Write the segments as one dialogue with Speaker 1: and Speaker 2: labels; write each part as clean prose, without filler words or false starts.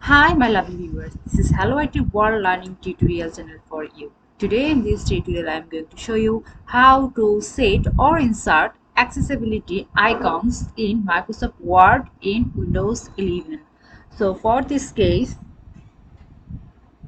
Speaker 1: Hi my lovely viewers, this is Hello IT World Learning Tutorial channel for you. Today in this tutorial I am going to show you how to set or insert accessibility icons in Microsoft Word in Windows 11. So for this case,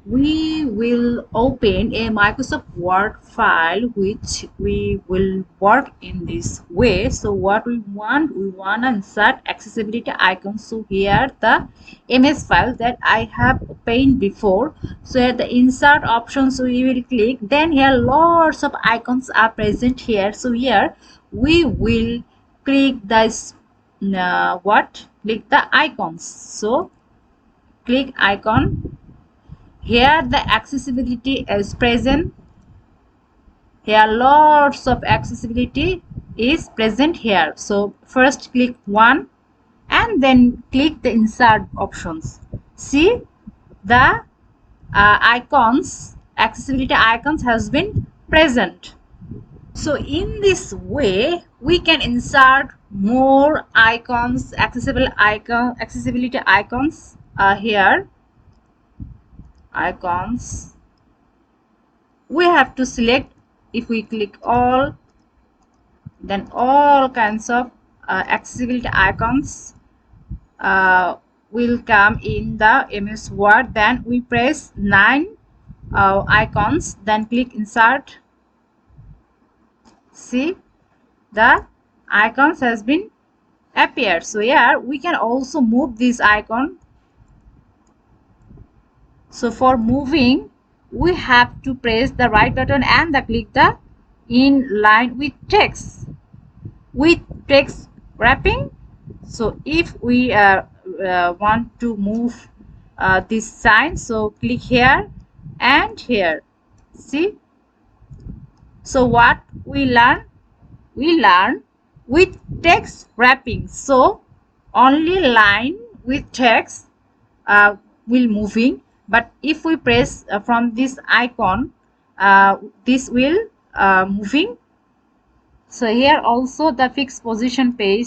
Speaker 1: we will open a Microsoft Word file which we will work in this way. So what we want to insert accessibility icons. So here the MS file that I have opened before. So at the insert options we will click, then here lots of icons are present here. So here we will click this click the icons. So click icon. Here the accessibility is present. Here lots of accessibility is present here. So first click one and then click the insert options. See the icons, accessibility icons has been present. So in this way we can insert more icons, accessibility icons here. Icons, we have to select. If we click all, then all kinds of accessibility icons will come in the MS Word. Then we press 9 icons, then click insert. See the icons has been appeared. So here we can also move this icon. So for moving we have to press the right button and click the in line with text wrapping. So if we want to move this sign, so click here and here. See, so what we learn with text wrapping. So only line with text will moving, but if we press from this icon, this will moving. So here also the fixed position page,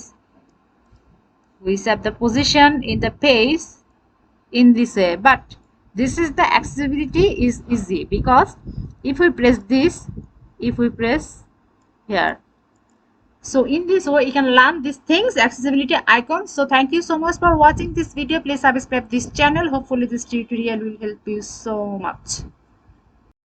Speaker 1: we set the position in the page in this way. But this is the accessibility is easy, because if we press this, if we press here, so in this way you can learn these things, accessibility icons. So thank you so much for watching this video. Please subscribe this channel. Hopefully this tutorial will help you so much.